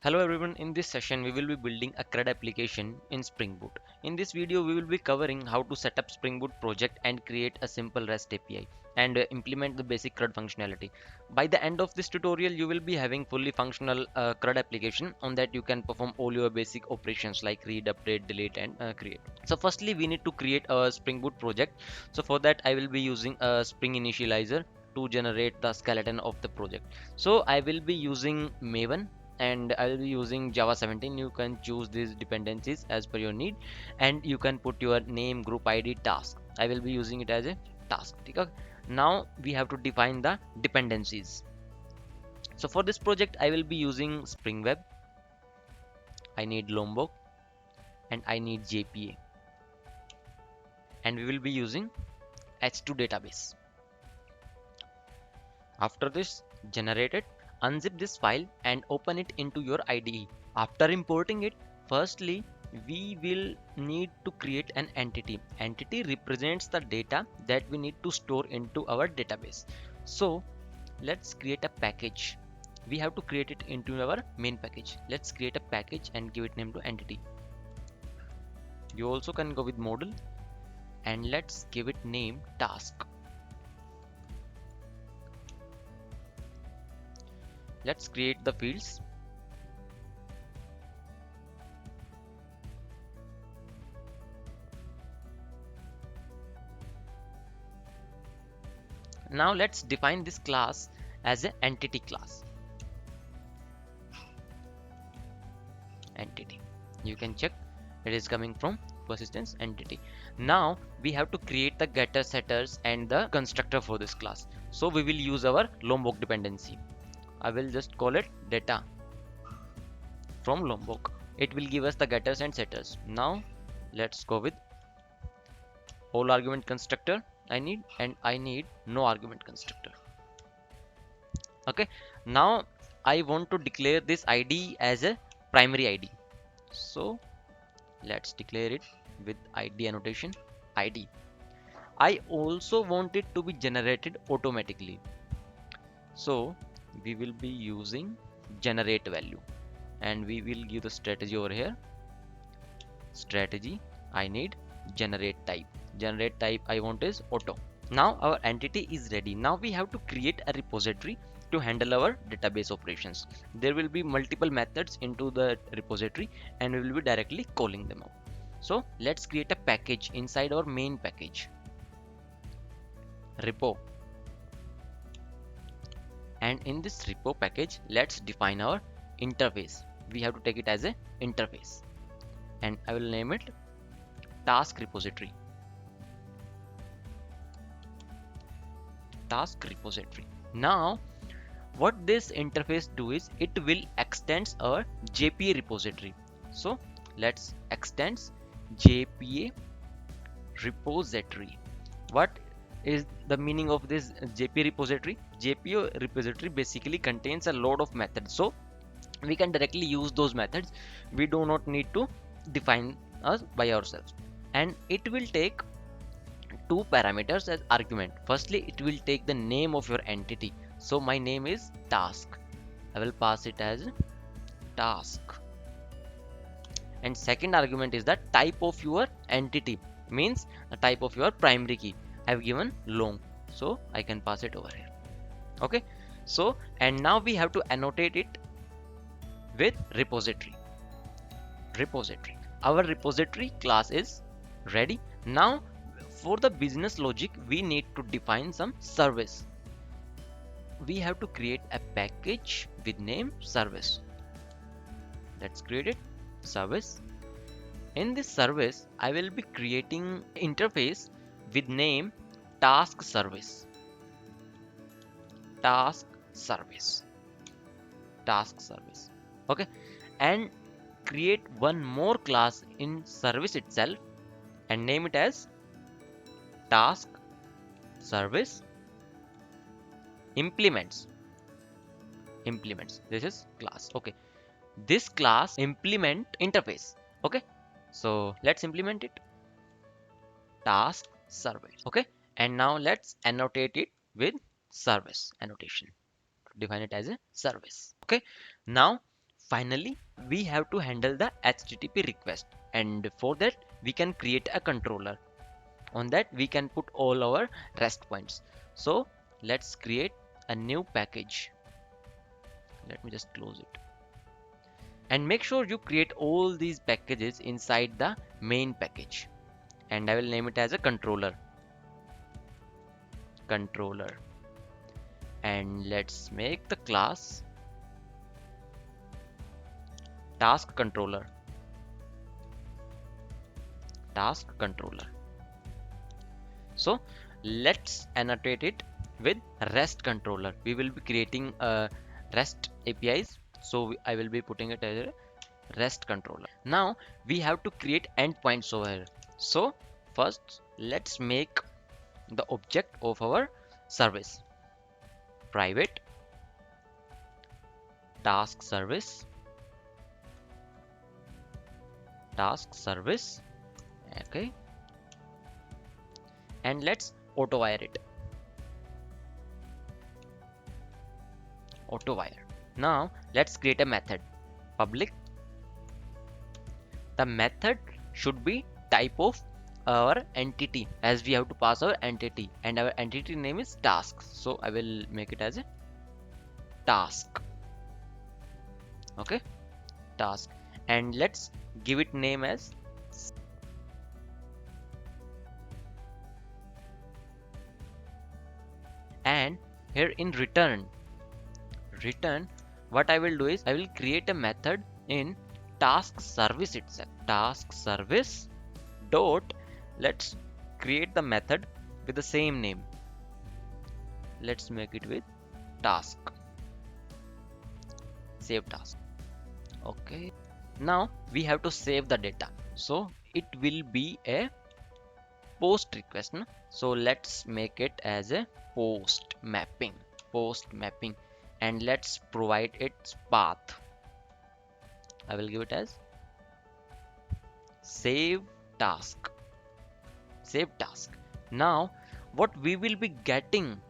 Hello everyone, in this session we will be building a Crud application in Spring Boot. In this video we will be covering how to set up Spring Boot project and create a simple REST API and implement the basic Crud functionality. By the end of this tutorial you will be having fully functional Crud application on that you can perform all your basic operations like read, update, delete and create. So firstly we need to create a Spring Boot project. So for that I will be using a Spring Initializr to generate the skeleton of the project. So I will be using Maven and I'll be using Java 17. You can choose these dependencies as per your need and you can put your name, group ID, task. I will be using it as a task. Okay? Now we have to define the dependencies. So for this project I will be using Spring Web, I need Lombok and I need JPA, and we will be using H2 database. After this, generate it, unzip this file and open it into your IDE. After importing it, firstly we will need to create an entity. Entity represents the data that we need to store into our database. So let's create a package. We have to create it into our main package. Let's create a package and give it name to entity. You also can go with model and let's give it name task. Let's create the fields. Now let's define this class as an entity class. Entity. You can check it is coming from persistence entity. Now we have to create the getter, setters and the constructor for this class. So we will use our Lombok dependency. I will just call it data from Lombok. It will give us the getters and setters. Now let's go with all argument constructor I need, and I need no argument constructor. Okay, now I want to declare this ID as a primary ID. So let's declare it with ID annotation ID. I also want it to be generated automatically. So we will be using generate value and we will give the strategy over here. Strategy I need generate type. Generate type I want is auto. Now our entity is ready. Now we have to create a repository to handle our database operations. There will be multiple methods into the repository and we will be directly calling them out. So let's create a package inside our main package, repo, and in this repo package let's define our interface. We have to take it as a interface and I will name it task repository. Task repository. Now what this interface do is it will extends our JPA repository. So let's extends JPA repository. What is the meaning of this JPA repository? JPA repository basically contains a lot of methods, so we can directly use those methods. We do not need to define us by ourselves, and it will take two parameters as argument. Firstly it will take the name of your entity. So my name is task, I will pass it as task, and second argument is the type of your entity, means the type of your primary key. I have given long, so I can pass it over here. Okay, so and now we have to annotate it with repository. Our repository class is ready. Now for the business logic we need to define some service. We have to create a package with name service. Let's create it service. In this service I will be creating interface with name task service. Task service. Okay, and create one more class in service itself and name it as task service implements. This is class. Okay, this class implement interface. Okay, so let's implement it task service. Okay, and now let's annotate it with service annotation. Define it as a service. Okay, now Finally, we have to handle the HTTP request, and for that we can create a controller. On that we can put all our REST points. So let's create a new package. Let me just close it. And make sure you create all these packages inside the main package. And I will name it as a controller. And let's make the class task controller. So let's annotate it with REST controller. We will be creating a REST APIs. So I will be putting it as a REST controller. Now we have to create endpoints over here. So first let's make the object of our service. Private task service. Okay. And let's auto-wire it. Now let's create a method. Public. The method should be type of our entity, as we have to pass our entity, and our entity name is task. So I will make it as a task. Okay, task. And let's give it name as and here in return what I will do is I will create a method in task service itself. Task service dot, let's create the method with the same name. Let's make it with task. Save task. Okay, now we have to save the data, so it will be a post request, no? So let's make it as a post mapping, and let's provide its path. I will give it as save task. Now what we will be getting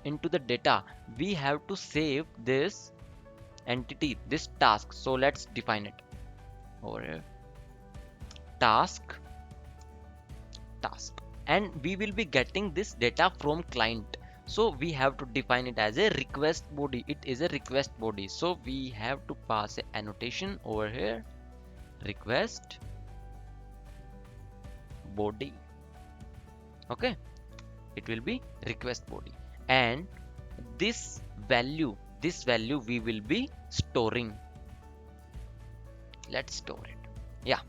into the data, we have to save this entity, this task. So let's define it over here. Task, and we will be getting this data from client. So we have to define it as a request body. It is a request body, so we have to pass a annotation over here, request body. Okay, it will be request body, and this value we will be storing. Let's store it. Yeah,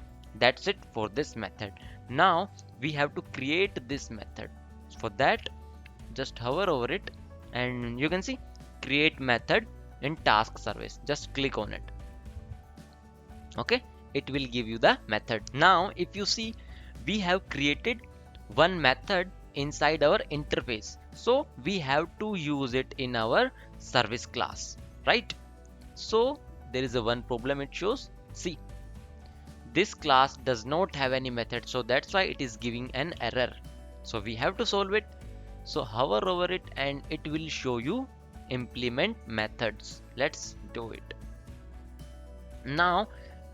that's it for this method. Now we have to create this method. For that, just hover over it and you can see create method in task service. Just click on it. Okay, it will give you the method. Now if you see, we have created one method inside our interface, so we have to use it in our service class, right? So there is a one problem it shows. See, this class does not have any method, so that's why it is giving an error. So we have to solve it. So hover over it and it will show you implement methods. Let's do it. Now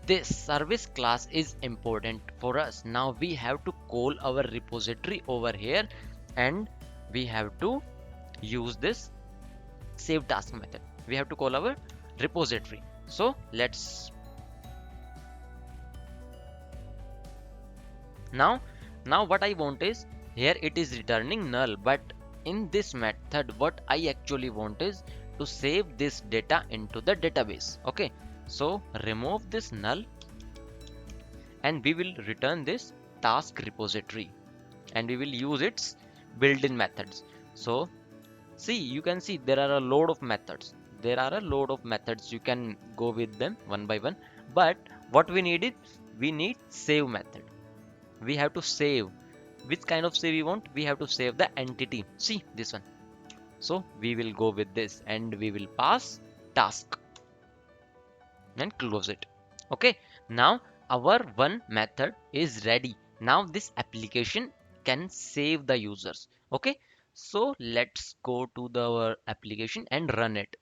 this service class is important for us. Now we have to call our repository over here and we have to use this save task method. We have to call our repository. So let's now what I want is, here it is returning null, but in this method what I actually want is to save this data into the database. Okay, so remove this null and we will return this task repository and we will use its built-in methods. So see, you can see there are a load of methods. You can go with them one by one, but what we need is we need save method. We have to save. Which kind of save we want? We have to save the entity. See this one. So we will go with this and we will pass task and close it. Okay, now our one method is ready. Now this application can save the users. Okay, so let's go to our application and run it.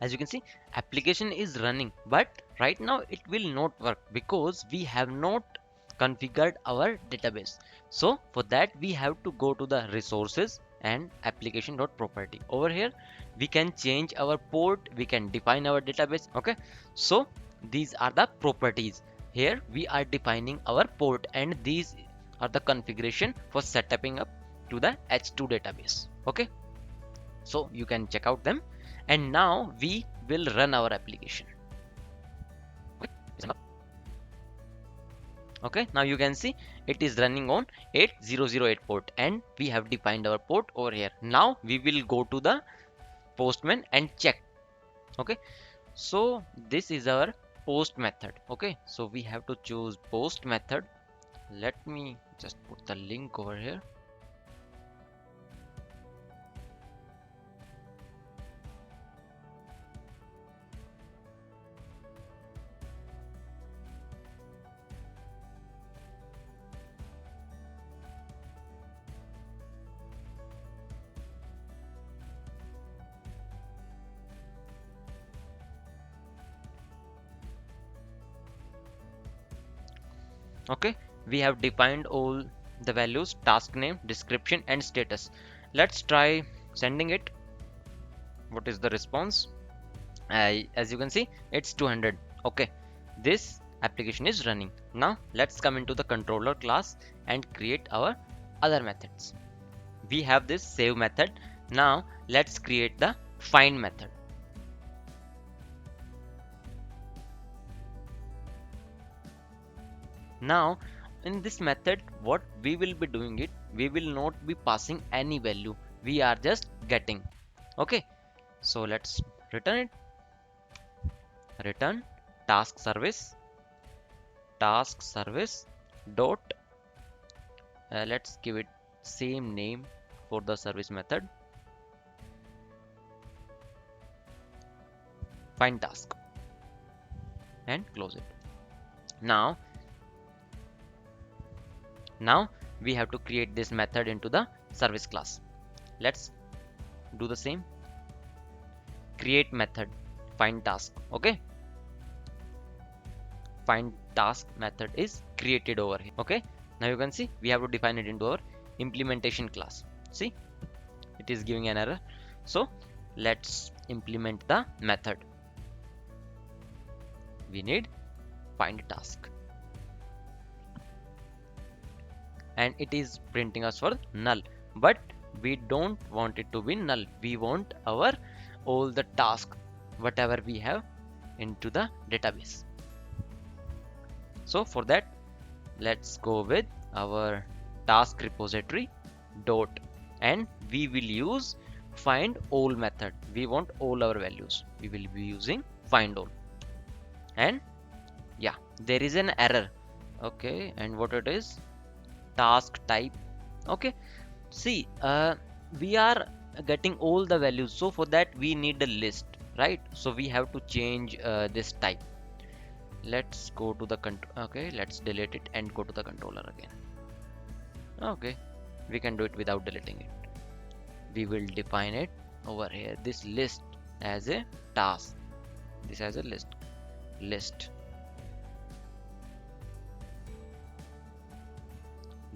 As you can see, application is running, but right now it will not work because we have not configured our database. So for that we have to go to the resources and application.property. Over here we can change our port, we can define our database. Okay, so these are the properties. Here we are defining our port, and these are the configuration for setting up to the H2 database. Okay, so you can check out them, and now we will run our application. Okay, now you can see it is running on 8008 port, and we have defined our port over here. Now we will go to the postman and check. Okay, so this is our post method. Okay, so we have to choose post method. Let me just put the link over here. Okay, we have defined all the values: task name, description, and status. Let's try sending it. What is the response? As you can see, it's 200. Okay, this application is running. Now let's come into the controller class and create our other methods. We have this save method. Now let's create the find method. Now in this method, what we will be doing it, we will not be passing any value, we are just getting. Okay, so let's return it. Return task service dot, let's give it same name for the service method, find task, and close it. Now we have to create this method into the service class. Let's do the same. Create method find task. Okay, find task method is created over here. Okay, now you can see we have to define it into our implementation class. See, it is giving an error. So let's implement the method. We need find task, and it is printing us for null, but we don't want it to be null. We want our all the task whatever we have into the database. So for that, let's go with our task repository dot, and we will use find all method. We want all our values, we will be using find all. And yeah, there is an error. Okay, and what it is? Task type. Okay, see, we are getting all the values, so for that we need a list, right? So we have to change this type. Let's go to the okay, let's delete it and go to the controller again. Okay, we can do it without deleting it. We will define it over here, this list as a task, this as a list.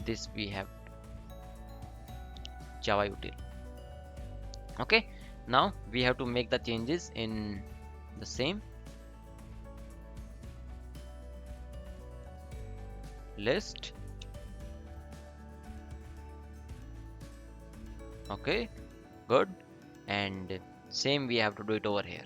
This we have Java util. Okay, now we have to make the changes in the same list. Okay, good, and same we have to do it over here.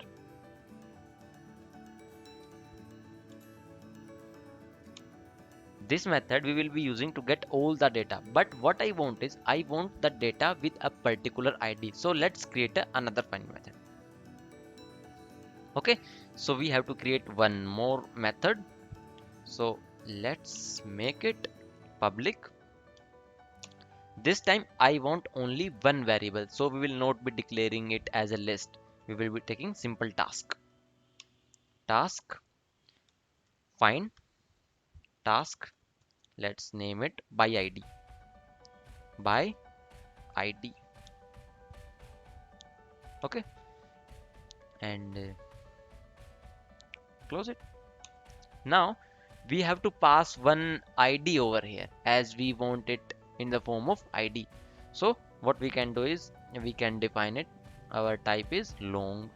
This method we will be using to get all the data, but what I want is I want the data with a particular ID. So let's create another find method. Okay, so we have to create one more method. So let's make it public. This time I want only one variable, so we will not be declaring it as a list. We will be taking simple task find task. Let's name it by ID. Okay, and close it. Now we have to pass one ID over here as we want it in the form of ID. So what we can do is we can define it. Our type is long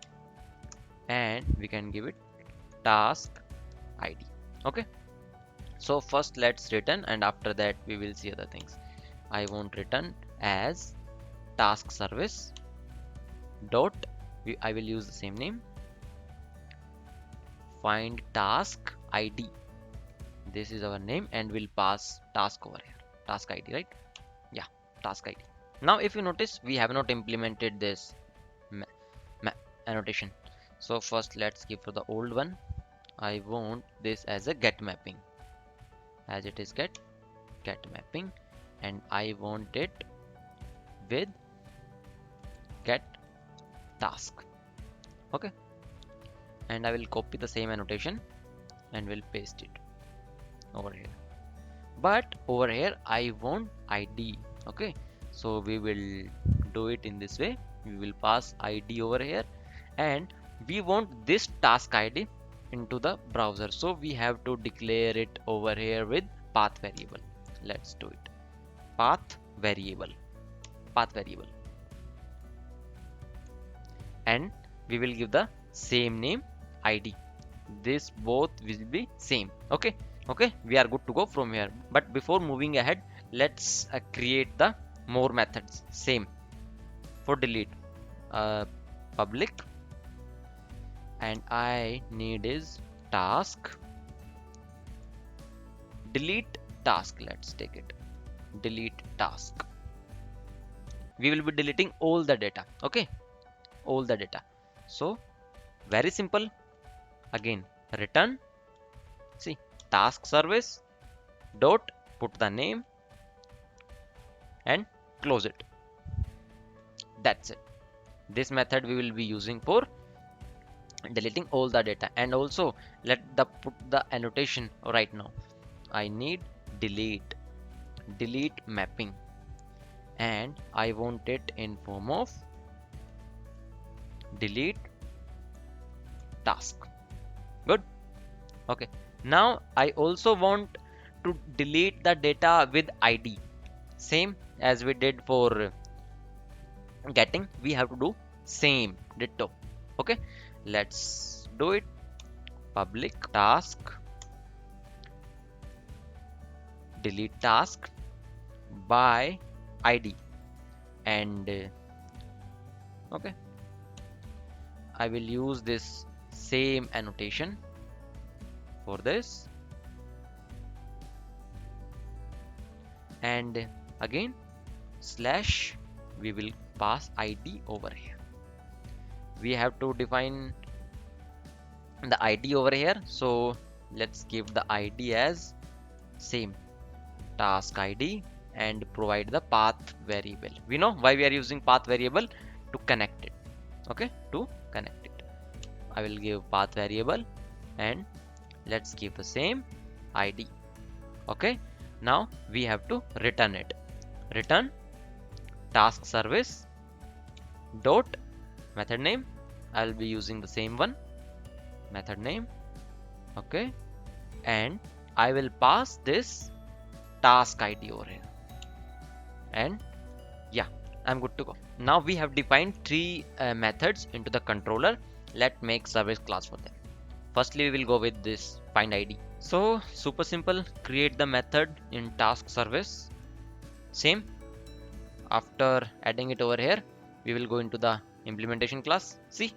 and we can give it task ID. Okay. So first let's return and after that we will see other things. I want return as task service dot I will use the same name, find task ID. This is our name and we'll pass task over here, task ID, right? Yeah, task ID. Now if you notice we have not implemented this annotation. So first let's give for the old one. I want this as a get mapping, as it is get mapping, and I want it with get task. Okay, and I will copy the same annotation and will paste it over here. But over here I want ID. Okay, so we will do it in this way. We will pass ID over here and we want this task ID into the browser, so we have to declare it over here with path variable. Let's do it. Path variable, and we will give the same name ID. This both will be same. Okay, we are good to go from here. But before moving ahead, let's create the more methods. Same for delete, public, and I need is task delete task. Let's take it, delete task. We will be deleting all the data. Okay, all the data. So very simple. Again, return, see, task service dot put the name and close it. That's it. This method we will be using for deleting all the data. And also let the put the annotation right now. I need delete mapping and I want it in form of delete task. Good. Okay, now I also want to delete the data with ID, same as we did for getting. We have to do same ditto. Okay, let's do it. Public task delete task by ID, and okay, I will use this same annotation for this, and again slash we will pass ID over here. We have to define the ID over here, so let's give the ID as same task ID and provide the path variable. We know why we are using path variable, to connect it. Okay, to connect it. I will give path variable and let's give the same ID. Okay, now we have to return it. Return task service dot method name. I'll be using the same one, method name. Okay, and I will pass this task ID over here, and yeah, I'm good to go. Now we have defined three methods into the controller. Let's make service class for them. Firstly, we will go with this find ID. So super simple, create the method in task service. Same, after adding it over here, we will go into the implementation class. See,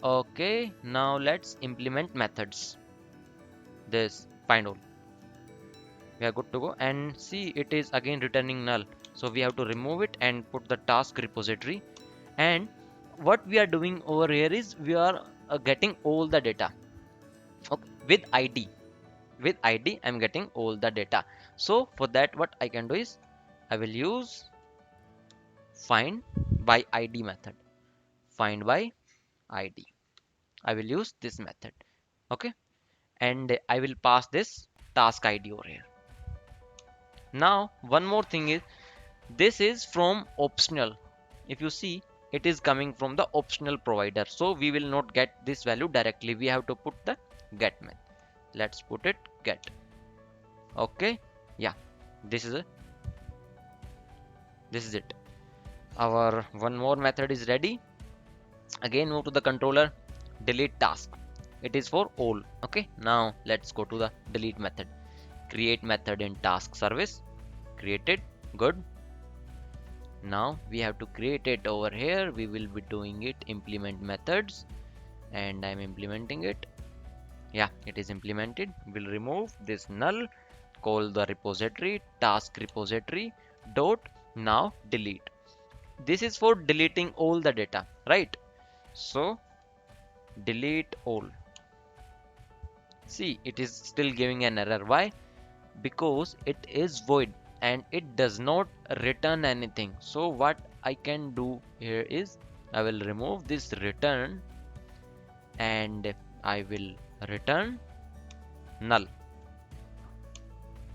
okay, now let's implement methods. This find all, we are good to go, and see, it is again returning null, so we have to remove it and put the task repository. And what we are doing over here is we are getting all the data. Okay, with ID, I'm getting all the data. So for that, what I can do is I will use find by ID method. Find by ID, I will use this method. Okay, and I will pass this task ID over here. Now one more thing is, this is from optional. If you see, it is coming from the optional provider, so we will not get this value directly. We have to put the get method. Let's put it get. Okay, yeah, this is a this is it. Our one more method is ready. Again, move to the controller, delete task. It is for all. Okay, now let's go to the delete method. Create method in task service. Created. Good. Now we have to create it over here. We will be doing it implement methods, and I'm implementing it. Yeah, it is implemented. We'll remove this null, call the repository task repository dot now delete. This is for deleting all the data, right? So delete all. See, it is still giving an error. Why? Because it is void and it does not return anything. So what I can do here is I will remove this return and I will return null.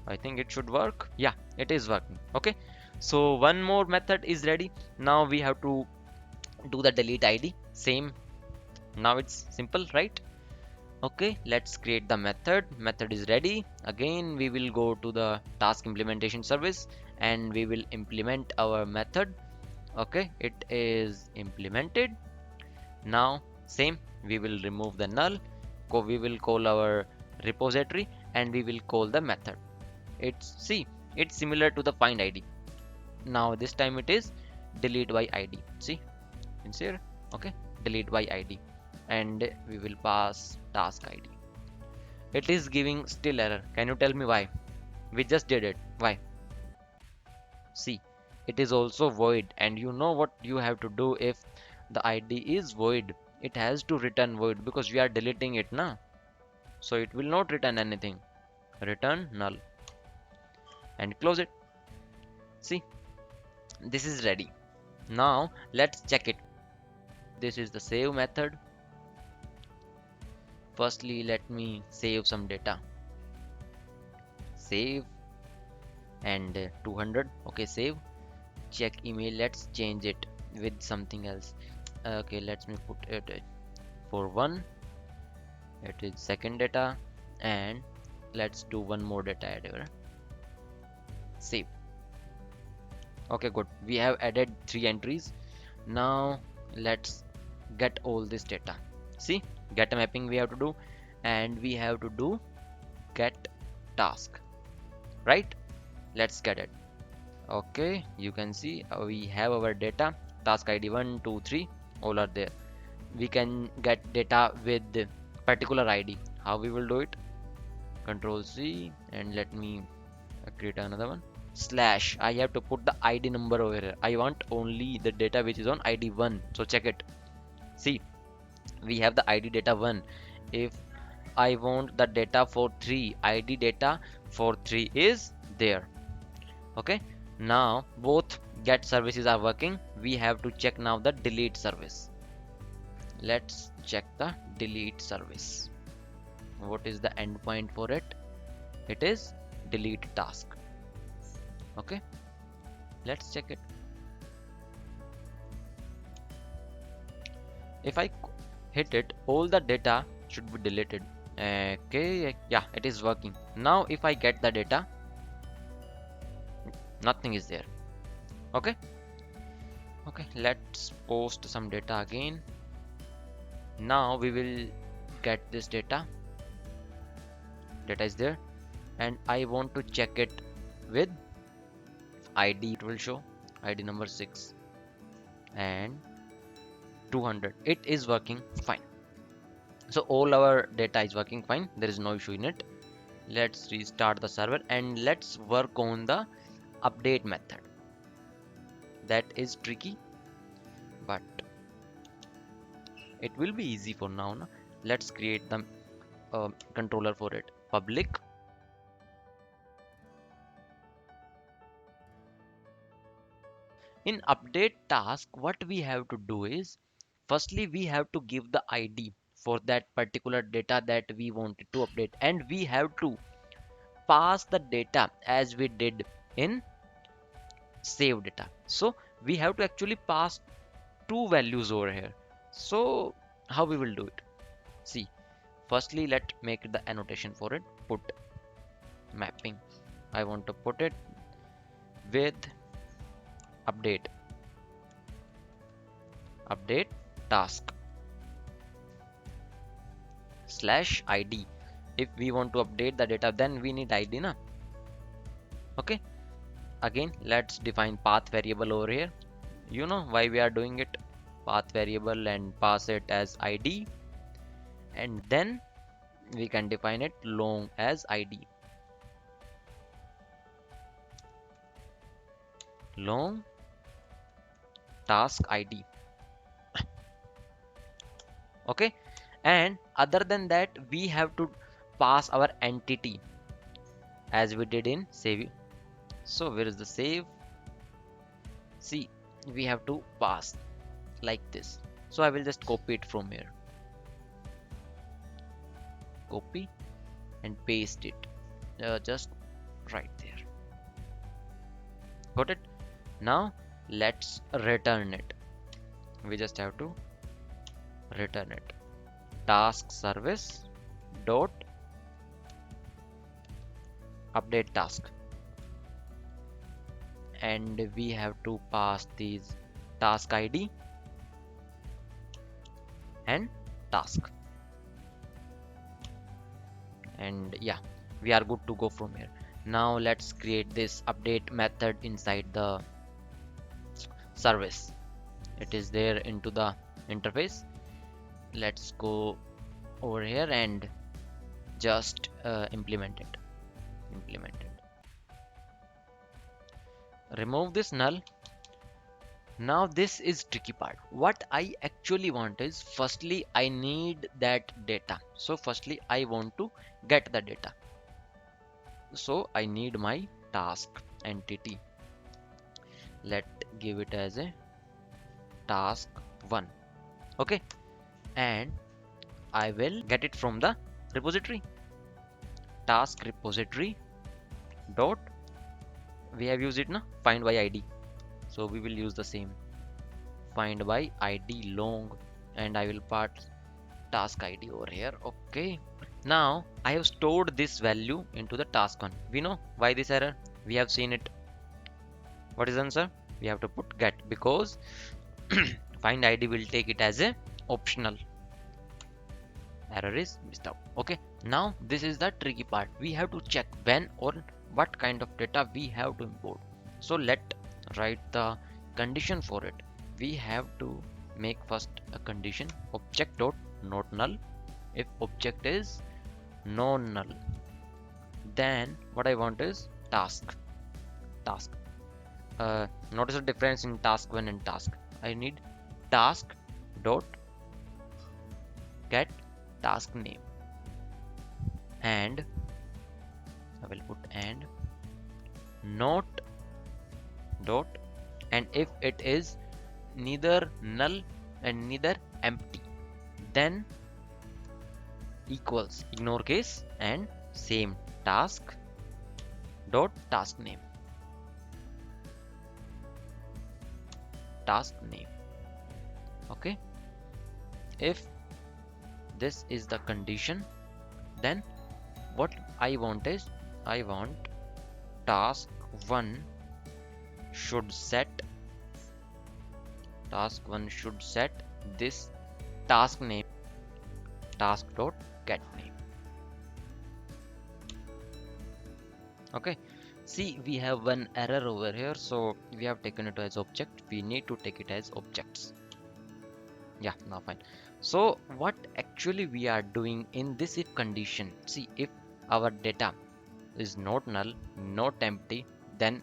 I think it should work. Yeah, it is working. Okay, so one more method is ready. Now we have to do the delete id. Same. Now it's simple, right? Okay, let's create the method. Method is ready. Again, we will go to the task implementation service and we will implement our method. Okay, it is implemented. Now, same, we will remove the null. We will call our repository and we will call the method. It's similar to the find id. Now this time it is delete by id. See, it's here. Okay, delete by id, and we will pass task id. It is giving still error. Can you tell me why? We just did it. Why? See, it is also void, and you know what you have to do if the id is void. It has to return void because we are deleting it now. So it will not return anything. Return null and close it. See, this is ready. Now let's check it. This is the save method. Firstly, let me save some data. Save and 200. Okay, save. Check email. Let's change it with something else. Okay, let me put it for 1. It is second data, and let's do one more data editor. Save. Okay, good. We have added 3 entries. Now let's get all this data. See, get a mapping we have to do, and we have to do get task, right? Let's get it. Okay, you can see we have our data. Task id 1 2 3 all are there. We can get data with particular id. How we will do it? Control C, and let me create another one. Slash, I have to put the id number over here. I want only the data which is on id 1. So check it. See, we have the id data 1. If I want the data for 3, id data for 3 is there. Okay, now both get services are working. We have to check now the delete service. Let's check the delete service. What is the endpoint for it? It is delete task. Okay, let's check it. If I hit it, all the data should be deleted. Okay, yeah, it is working. Now if I get the data, nothing is there. Okay, let's post some data again. Now we will get this data. Data is there, and I want to check it with id. It will show id number 6 and 200. It is working fine. So all our data is working fine. There is no issue in it. Let's restart the server and let's work on the update method. That is tricky, but it will be easy for now. Let's create the controller for it. Public in update task, what we have to do is, firstly we have to give the id for that particular data that we wanted to update, and we have to pass the data as we did in save data. So we have to actually pass two values over here. So how we will do it? See, firstly let make the annotation for it. Put mapping, I want to put it with update task slash id. If we want to update the data, then we need id na. Okay, again let's define path variable over here. You know why we are doing it, path variable, and pass it as id, and then we can define it long as id, long task id. Okay, and other than that we have to pass our entity as we did in save. So where is the save? See, we have to pass like this. So I will just copy it from here, copy and paste it just right there. Got it? Now let's return it. We just have to return it, task service dot update task, and we have to pass these task id and task, and yeah, we are good to go from here. Now let's create this update method inside the service. It is there into the interface. Let's go over here and just implement it. Remove this null. Now this is tricky part. What I actually want is, firstly I need that data. So firstly I want to get the data. So I need my task entity. Let give it as a task 1. Okay, and I will get it from the repository, task repository dot, we have used it na, find by id. So we will use the same, find by id long, and I will pass task id over here. Okay, now I have stored this value into the task 1. We know why this error, we have seen it. What is the answer? We have to put get, because find id will take it as a optional. Error is missed out. Okay, now this is the tricky part. We have to check when or what kind of data we have to import. So let write the condition for it. We have to make first a condition, object dot not null. If object is non null, then what I want is task. Notice the difference in task 1 and task. I need task dot get task name, and I will put and not dot, and if it is neither null and neither empty, then equals, ignore case, and same task dot task name, okay. If this is the condition, then what I want is, I want task 1 should set this task name, task dot get name. Okay, see, we have one error over here, so we have taken it as object. We need to take it as objects. Yeah, now fine. So what actually we are doing in this if condition, see, if our data is not null, not empty, then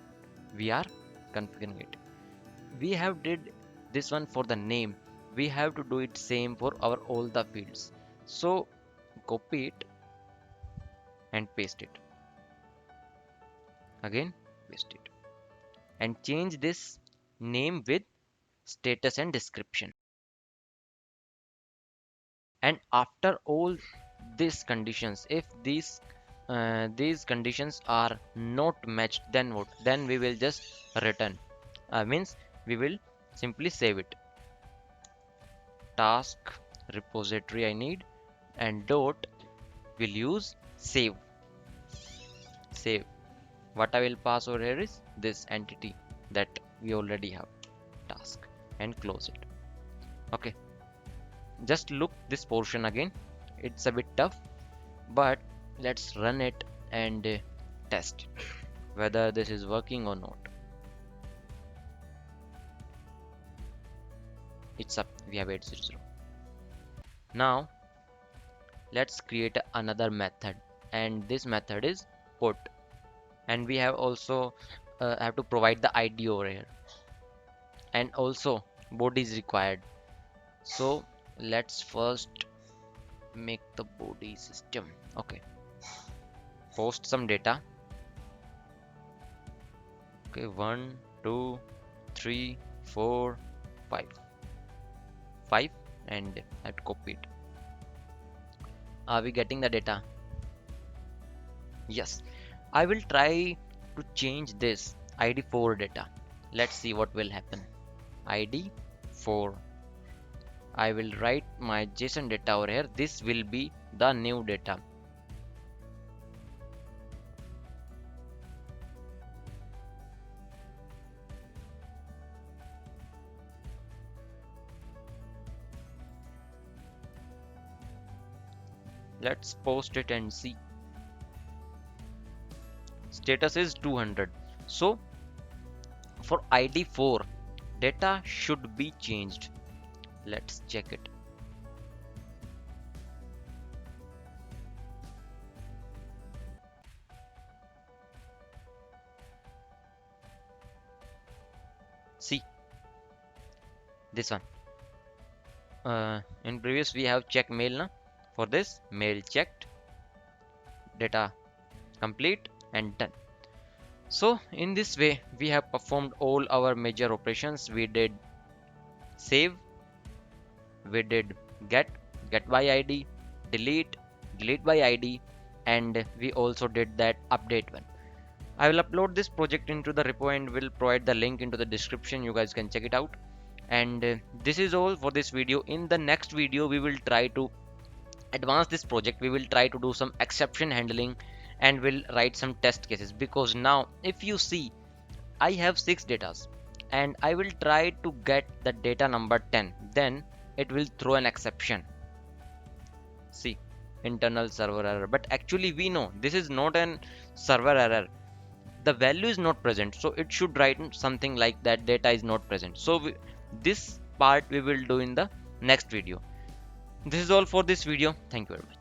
we are configuring it. We have did this one for the name, we have to do it same for our all the fields. So copy it and paste it, again paste it, and change this name with status and description. And after all these conditions, if these conditions are not matched, then what? Then we will just return, means we will simply save it. task repository I need, and dot will use save. What I will pass over here is this entity that we already have, task, and close it. Okay, just look this portion again. It's a bit tough, but let's run it and test whether this is working or not. It's up, we have 800. Now let's create another method, and this method is put, and we have also have to provide the ID over here, and also body is required. So let's first make the body system. Okay, post some data. Okay, 1 2 3 4 5, and I have to copy it. Are we getting the data? Yes. I will try to change this ID4 data. Let's see what will happen. ID4. I will write my JSON data over here. This will be the new data. Let's post it and see. Status is 200. So for ID4, data should be changed. Let's check it. See this one. In previous we have checked mail now. For this, mail checked, data complete, and done. So in this way we have performed all our major operations. We did save, we did get by ID, delete by ID, and we also did that update one. I will upload this project into the repo and will provide the link into the description. You guys can check it out. And this is all for this video. In the next video we will try to advance this project. We will try to do some exception handling and will write some test cases, because now if you see, I have 6 datas and I will try to get the data number 10, then it will throw an exception. See, internal server error, but actually we know this is not an server error. The value is not present, so it should write something like that, data is not present. So this part we will do in the next video. This is all for this video. Thank you very much.